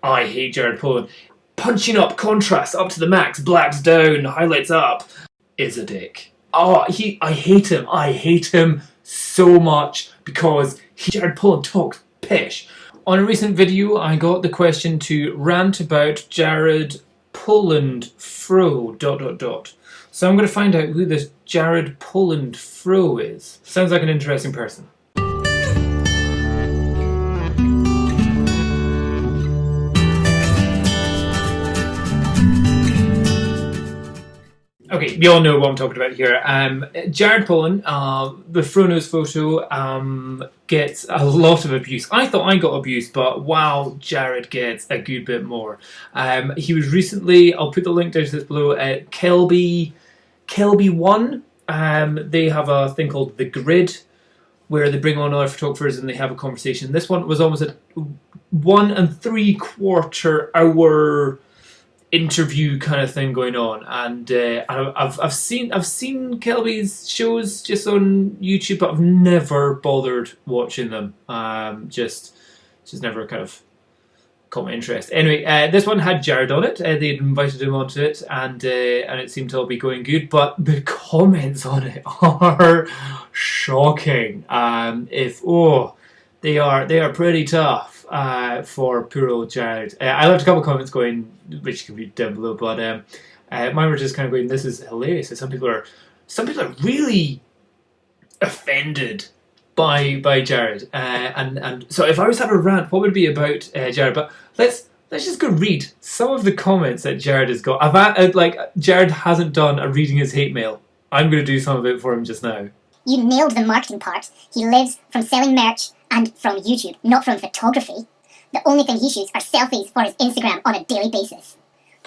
I hate Jared Poland. Punching up contrast up to the max, blacks down, highlights up, is a dick. I hate him. I hate him so much because Jared Poland talks pish. On a recent video, I got the question to rant about Jared Poland Fro ... So I'm going to find out who this Jared Poland Fro is. Sounds like an interesting person. Okay, we all know what I'm talking about here. Jared Poland, the Fro Knows photo, gets a lot of abuse. I thought I got abuse, but wow, Jared gets a good bit more. He was recently, I'll put the link down to this below, at Kelby 1. They have a thing called The Grid, where they bring on other photographers and they have a conversation. This one was almost a 1 3/4 hour interview kind of thing going on, and I've seen Kelby's shows just on YouTube, but I've never bothered watching them. Just never kind of caught my interest. Anyway, this one had Jared on it. They'd invited him onto it, and it seemed to all be going good. But the comments on it are shocking. They are pretty tough. For poor old Jared. I left a couple of comments going, which you can read down below, but mine were just kind of going, this is hilarious. Some people are really offended by Jared. And so if I was to have a rant, what would it be about Jared? But let's just go read some of the comments that Jared has got. Jared hasn't done a reading his hate mail. I'm going to do some of it for him just now. You nailed the marketing part. He lives from selling merch and from YouTube, not from photography. The only thing he shoots are selfies for his Instagram on a daily basis.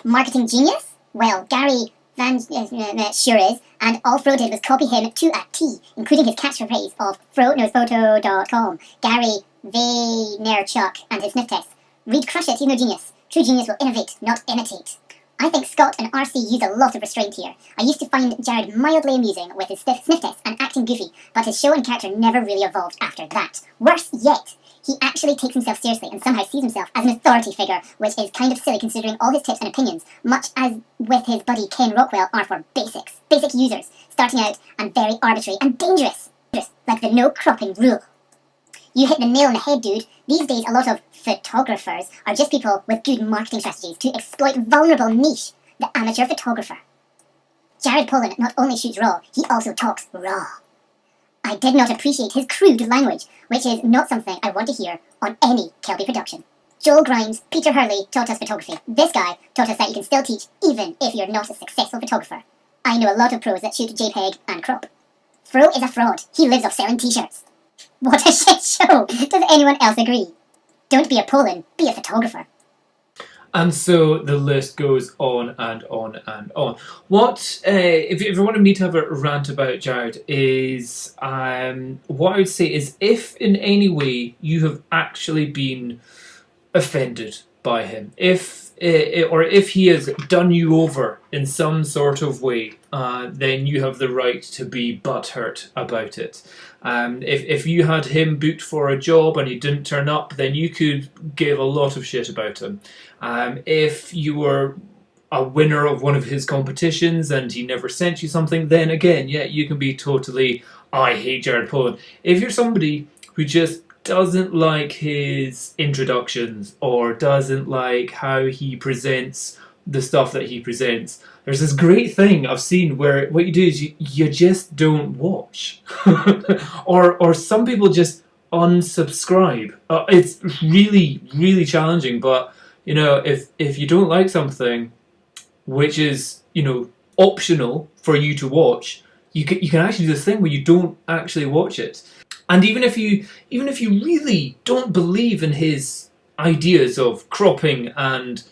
Marketing genius? Well, Gary Van sure is, and all Fro did was copy him to a T, including his catchphrase of FroKnowsPhoto.com, Gary Vaynerchuk, and his sniff test. Read crush it, he's no genius. True genius will innovate, not imitate. I think Scott and RC use a lot of restraint here. I used to find Jared mildly amusing with his sniff test and acting goofy, but his show and character never really evolved after that. Worse yet, he actually takes himself seriously and somehow sees himself as an authority figure, which is kind of silly considering all his tips and opinions, much as with his buddy Ken Rockwell, are for basic users, starting out and very arbitrary and dangerous, like the no cropping rule. You hit the nail on the head, dude. These days, a lot of photographers are just people with good marketing strategies to exploit vulnerable niche, the amateur photographer. Jared Poland not only shoots raw, he also talks raw. I did not appreciate his crude language, which is not something I want to hear on any Kelby production. Joel Grimes, Peter Hurley taught us photography. This guy taught us that you can still teach even if you're not a successful photographer. I know a lot of pros that shoot JPEG and crop. Fro is a fraud. He lives off selling t-shirts. What a shit show! Does anyone else agree? Don't be a Poland, be a photographer. And so the list goes on and on and on. What, if you wanted me to have a rant about Jared, is what I would say is, if in any way you have actually been offended by him, if he has done you over in some sort of way, then you have the right to be butthurt about it. If you had him booked for a job and he didn't turn up, then you could give a lot of shit about him. If you were a winner of one of his competitions and he never sent you something, then again, yeah, you can be totally, I hate Jared Poland. If you're somebody who just doesn't like his introductions or doesn't like how he presents the stuff that he presents, there's this great thing I've seen where what you do is you just don't watch. or some people just unsubscribe. It's really, really challenging, but you know, if you don't like something which is, you know, optional for you to watch, you can actually do this thing where you don't actually watch it. And even if you really don't believe in his ideas of cropping and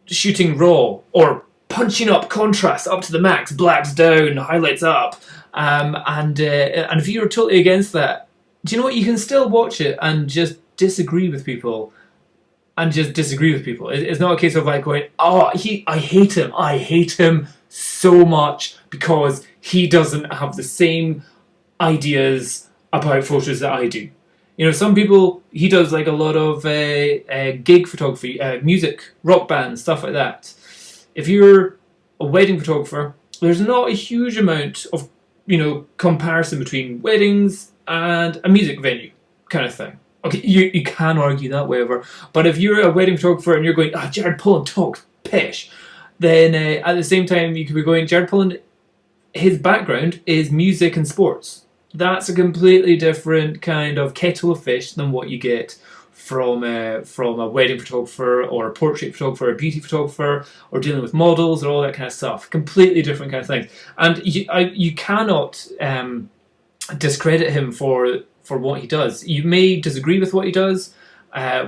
shooting raw or punching up contrast up to the max, blacks down, highlights up, and if you're totally against that, do you know what? You can still watch it and just disagree with people. It's not a case of like going, oh, I hate him so much because he doesn't have the same ideas about photos that I do. You know, some people, he does like a lot of gig photography, music, rock bands, stuff like that. If you're a wedding photographer, there's not a huge amount of, you know, comparison between weddings and a music venue kind of thing. Okay, you can argue that, whatever. But if you're a wedding photographer and you're going, Jared Poland talks pish, then at the same time you could be going, Jared Poland, his background is music and sports. That's a completely different kind of kettle of fish than what you get from a wedding photographer or a portrait photographer, or a beauty photographer, or dealing with models or all that kind of stuff. Completely different kind of things. And you cannot discredit him for what he does. You may disagree with what he does,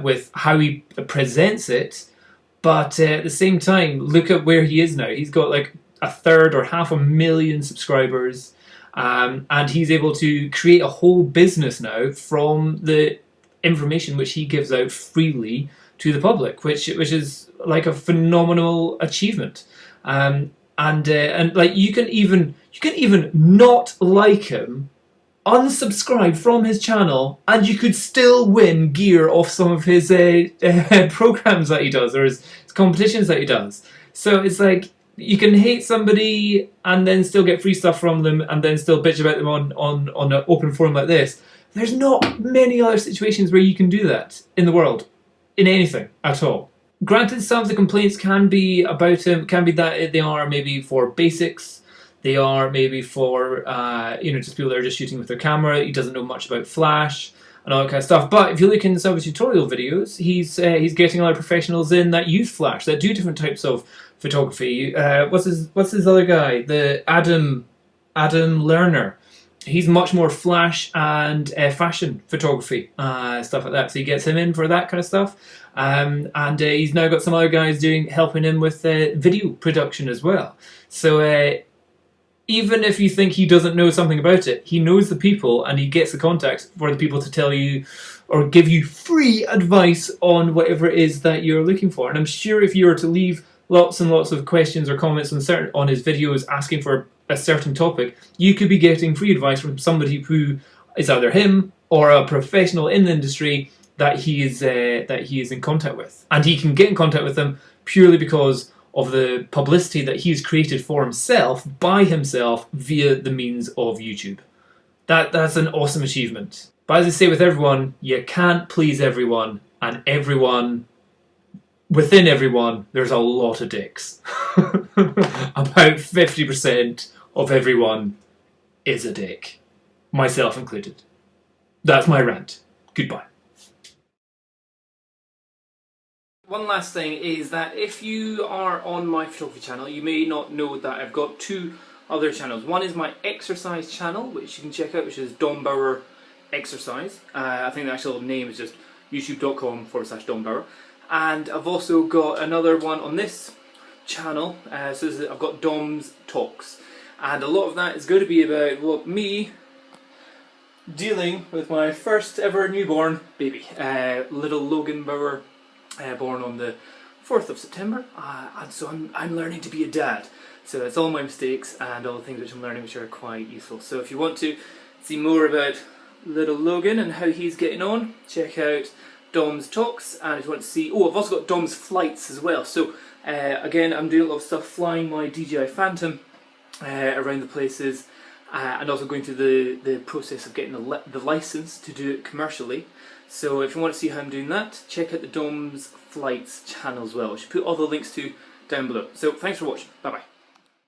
with how he presents it, but at the same time, look at where he is now. He's got like a third or 500,000 subscribers, and he's able to create a whole business now from the information which he gives out freely to the public, which is like a phenomenal achievement. And like you can even not like him, unsubscribe from his channel, and you could still win gear off some of his programs that he does, or his competitions that he does. So it's like you can hate somebody and then still get free stuff from them, and then still bitch about them on an open forum like this. There's not many other situations where you can do that in the world, in anything at all. Granted, some of the complaints can be about him, can be that they are maybe for basics. They are maybe for, just people that are just shooting with their camera. He doesn't know much about Flash and all that kind of stuff. But if you look in some of his tutorial videos, he's getting a lot of professionals in that use Flash, that do different types of photography. What's his other guy? The Adam Lerner. He's much more Flash and fashion photography, stuff like that. So he gets him in for that kind of stuff. And he's now got some other guys helping him with video production as well. So even if you think he doesn't know something about it, he knows the people, and he gets the contacts for the people to tell you or give you free advice on whatever it is that you're looking for. And I'm sure if you were to leave lots and lots of questions or comments on his videos asking for a certain topic, you could be getting free advice from somebody who is either him or a professional in the industry that he is in contact with. And he can get in contact with them purely because of the publicity that he's created for himself, by himself, via the means of YouTube. That's an awesome achievement. But as I say with everyone, you can't please everyone, and within everyone, there's a lot of dicks. About 50% of everyone is a dick. Myself included. That's my rant. Goodbye. One last thing is that if you are on my photography channel, you may not know that I've got two other channels. One is my exercise channel, which you can check out, which is Dom Bauer Exercise. I think the actual name is just youtube.com/Dom Bauer. And I've also got another one on this channel, so I've got Dom's Talks. And a lot of that is going to be about me dealing with my first ever newborn baby, little Logan Bauer, born on the 4th of September, and so I'm learning to be a dad. So it's all my mistakes and all the things which I'm learning which are quite useful. So if you want to see more about little Logan and how he's getting on, check out Dom's Talks. And if you want to see, I've also got Dom's Flights as well. So again, I'm doing a lot of stuff flying my DJI Phantom around the places, and also going through the process of getting the license to do it commercially. So if you want to see how I'm doing that, check out the Dom's Flights channel as well, which I put all the links to down below. So thanks for watching. Bye bye.